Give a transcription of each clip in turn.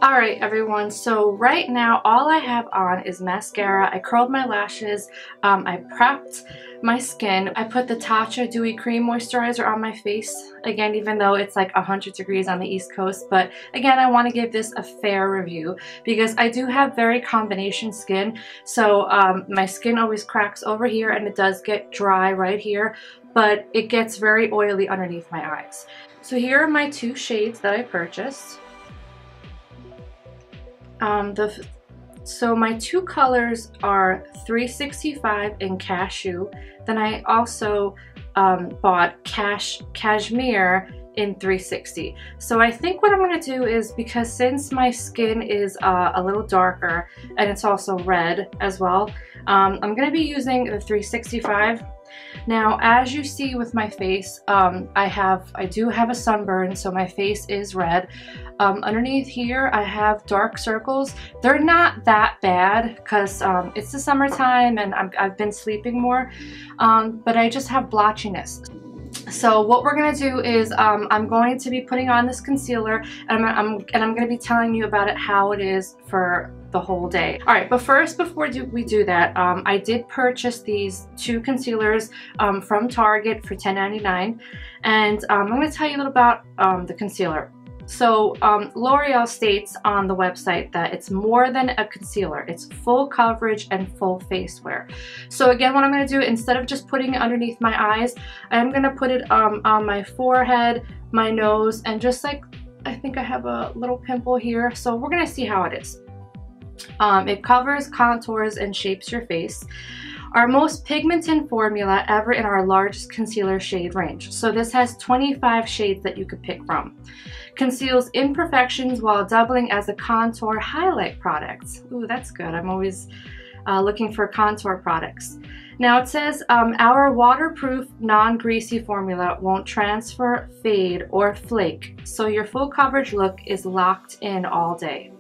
Alright everyone, so right now all I have on is mascara. I curled my lashes, I prepped my skin, I put the Tatcha Dewy Cream Moisturizer on my face, again even though it's like 100 degrees on the East Coast, but again I want to give this a fair review because I do have very combination skin, so my skin always cracks over here and it does get dry right here, but it gets very oily underneath my eyes. So here are my two shades that I purchased. So my two colors are 365 and Cashew. Then I also bought Cashmere in 360. So I think what I'm going to do is, because since my skin is a little darker and it's also red as well, I'm going to be using the 365. Now, as you see with my face, I do have a sunburn, so my face is red. Underneath here, I have dark circles. They're not that bad because it's the summertime and I've been sleeping more, but I just have blotchiness. So what we're going to do is I'm going to be putting on this concealer and I'm going to be telling you about it, how it is for the whole day. Alright, but first, before we do that, I did purchase these two concealers from Target for $10.99, and I'm going to tell you a little about the concealer. So L'Oreal states on the website that it's more than a concealer. It's full coverage and full face wear. So again, what I'm going to do, instead of just putting it underneath my eyes, I'm going to put it on my forehead, my nose, and just like, I think I have a little pimple here. So we're going to see how it is. It covers, contours, and shapes your face. Our most pigmented formula ever in our largest concealer shade range. So this has 25 shades that you could pick from. Conceals imperfections while doubling as a contour highlight product. Ooh, that's good. I'm always looking for contour products. Now it says our waterproof, non-greasy formula won't transfer, fade, or flake, so your full coverage look is locked in all day.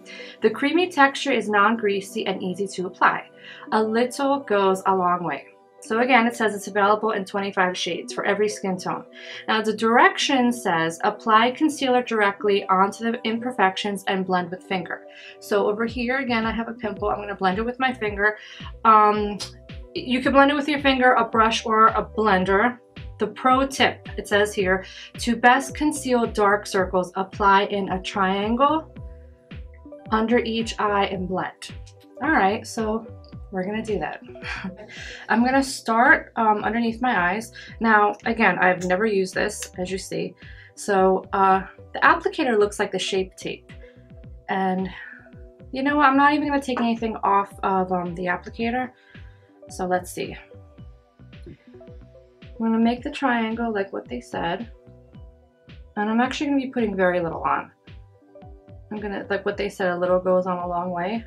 The creamy texture is non-greasy and easy to apply. A little goes a long way. So again, it says it's available in 25 shades for every skin tone. Now the direction says apply concealer directly onto the imperfections and blend with finger. So over here again, I have a pimple. I'm going to blend it with my finger. You can blend it with your finger, a brush, or a blender. The pro tip, it says here, to best conceal dark circles, apply in a triangle under each eye and blend. All right, so we're gonna do that. I'm gonna start underneath my eyes. Now, again, I've never used this, as you see. So the applicator looks like the Shape Tape. And you know what, I'm not even gonna take anything off of the applicator. So let's see. I'm gonna make the triangle like what they said. And I'm actually gonna be putting very little on. I'm gonna, like what they said, a little goes on a long way.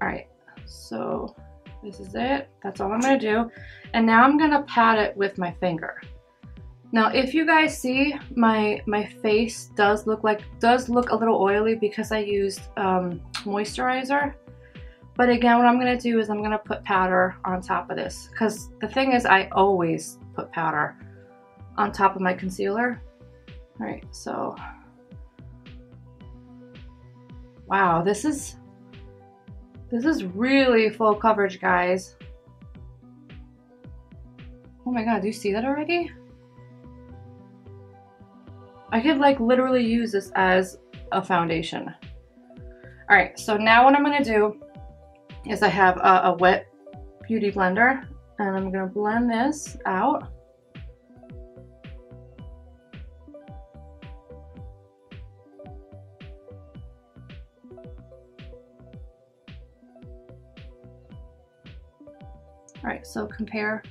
Alright, so this is it. That's all I'm gonna do. And now I'm gonna pat it with my finger. Now if you guys see, my face does look a little oily because I used moisturizer. But again, what I'm gonna do is I'm gonna put powder on top of this, because the thing is I always put powder on top of my concealer. Alright, so wow, this is really full coverage, guys. Oh my god, do you see that already? I could like literally use this as a foundation. Alright, so now what I'm gonna do is I have a wet beauty blender and I'm gonna blend this out. Alright, so compare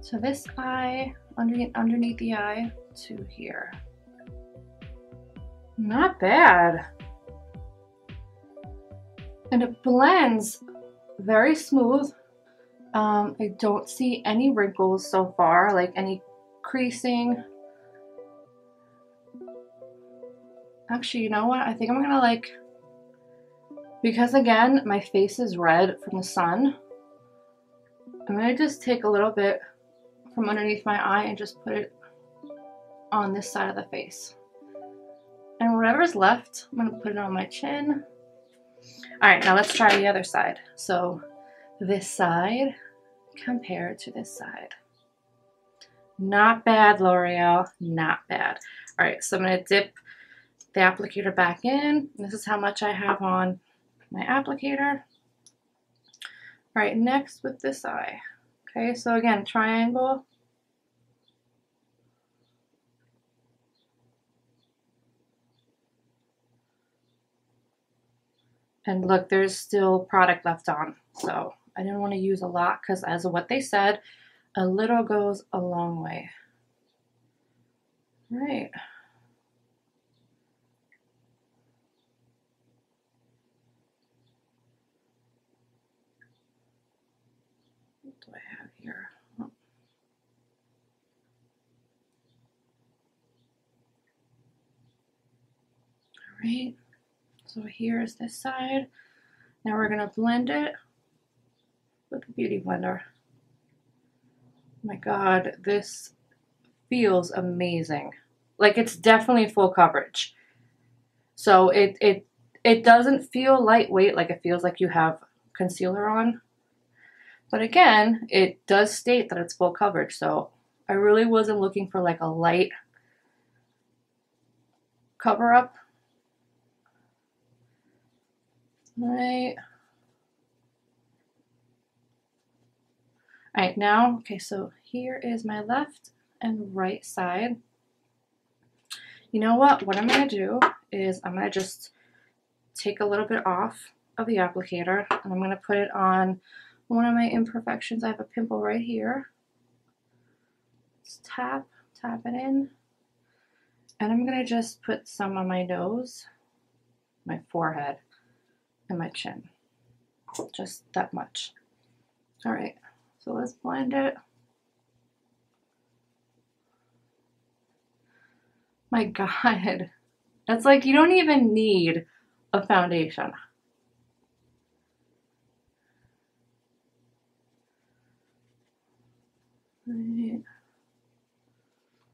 to this eye, underneath the eye, to here. Not bad. And it blends very smooth. I don't see any wrinkles so far, like any creasing. Actually, you know what? I think I'm gonna like, because again, my face is red from the sun, I'm gonna just take a little bit from underneath my eye and just put it on this side of the face. And whatever's left, I'm gonna put it on my chin. All right, now let's try the other side. So this side compared to this side. Not bad, L'Oreal, not bad. All right, so I'm gonna dip the applicator back in. This is how much I have on my applicator. All right, next with this eye. Okay, so again, triangle. And look, there's still product left on. So I didn't want to use a lot because as of what they said, a little goes a long way. All right. What do I have here? Oh. All right. So here is this side. Now we're going to blend it with the Beauty Blender. Oh my God, this feels amazing. Like it's definitely full coverage. So it doesn't feel lightweight, like it feels like you have concealer on. But again, it does state that it's full coverage. So I really wasn't looking for like a light cover up. Right. All right, now, okay, so here is my left and right side. You know what? What I'm going to do is I'm going to just take a little bit off of the applicator and I'm going to put it on one of my imperfections. I have a pimple right here. Just tap it in. And I'm going to just put some on my nose, my forehead, and my chin. Just that much. All right, so let's blend it. My God, that's like you don't even need a foundation. Right.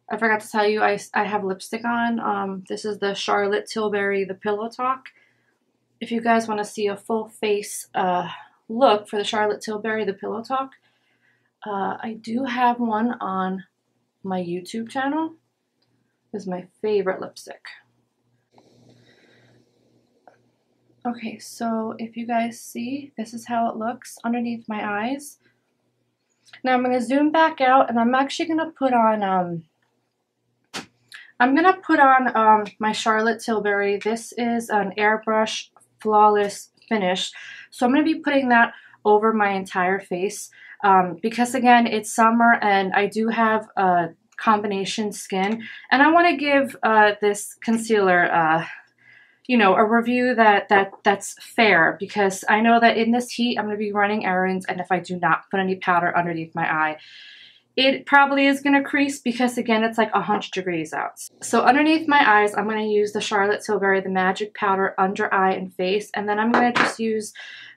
I forgot to tell you, I have lipstick on. This is the Charlotte Tilbury, the Pillow Talk. If you guys want to see a full face look for the Charlotte Tilbury, the Pillow Talk, I do have one on my YouTube channel. This is my favorite lipstick. Okay, so if you guys see, this is how it looks underneath my eyes. Now I'm going to zoom back out and I'm actually going to put on my Charlotte Tilbury. This is an airbrush flawless finish. So I'm going to be putting that over my entire face because again, it's summer and I do have combination skin and I want to give this concealer you know, a review that's fair because I know that in this heat I'm going to be running errands and if I do not put any powder underneath my eye, it probably is going to crease because again it's like 100 degrees out. So underneath my eyes I'm going to use the Charlotte Tilbury, the Magic Powder under eye and face, and then I'm going to just use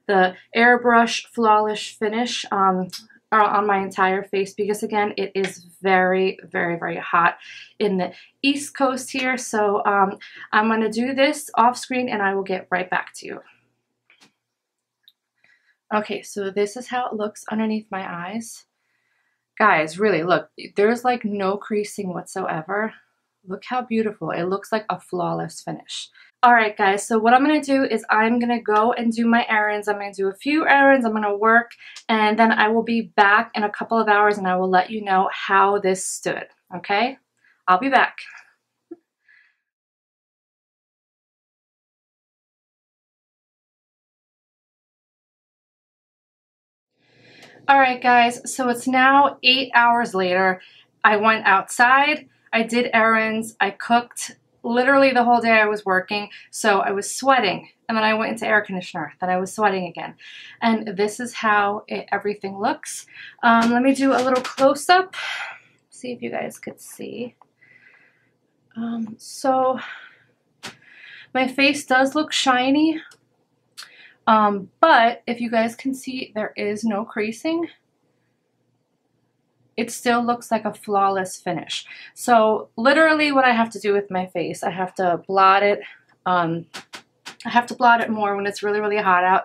the airbrush flawless finish on my entire face because again it is very, very, very hot in the East Coast here. So I'm going to do this off screen and I will get right back to you. Okay, so this is how it looks underneath my eyes. Guys, really, look, there's like no creasing whatsoever. Look how beautiful. It looks like a flawless finish. All right, guys, so what I'm going to do is I'm going to go and do my errands. I'm going to do a few errands. I'm going to work, and then I will be back in a couple of hours, and I will let you know how this stood, okay? I'll be back. All right, guys, so it's now 8 hours later. I went outside, I did errands, I cooked. Literally the whole day I was working, so I was sweating, and then I went into air conditioner, then I was sweating again. And this is how everything looks. Let me do a little close-up, see if you guys could see. So my face does look shiny. But if you guys can see, there is no creasing. it still looks like a flawless finish. So literally what I have to do with my face, I have to blot it. I have to blot it more when it's really, really hot out.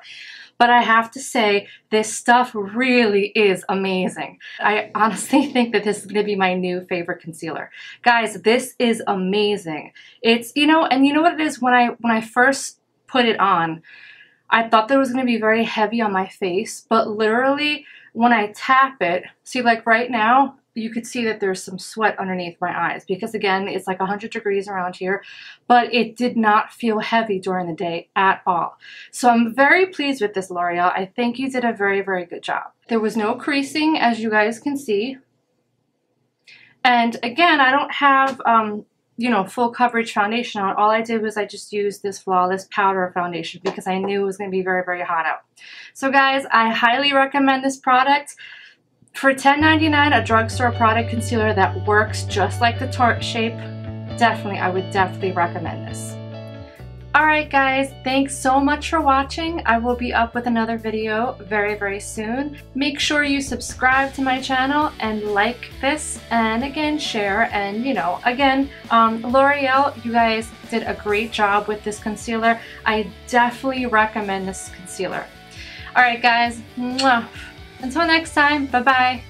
But I have to say, this stuff really is amazing. I honestly think that this is gonna be my new favorite concealer. Guys, this is amazing. It's, you know, and you know what it is, when I first put it on, I thought that it was gonna be very heavy on my face, but literally when I tap it, see, like right now, you could see that there's some sweat underneath my eyes because again, it's like 100 degrees around here, but it did not feel heavy during the day at all. So I'm very pleased with this, L'Oreal. I think you did a very, very good job. There was no creasing, as you guys can see. And again, I don't have, you know, full coverage foundation on. All I did was I just used this Flawless Powder Foundation because I knew it was going to be very, very hot out. So guys, I highly recommend this product. For $10.99, a drugstore product concealer that works just like the Tarte shape, I would definitely recommend this. Alright guys, thanks so much for watching. I will be up with another video very, very soon. Make sure you subscribe to my channel and like this, and again, share, and you know, again, L'Oreal, you guys did a great job with this concealer. I definitely recommend this concealer. Alright guys, mwah. Until next time, bye-bye.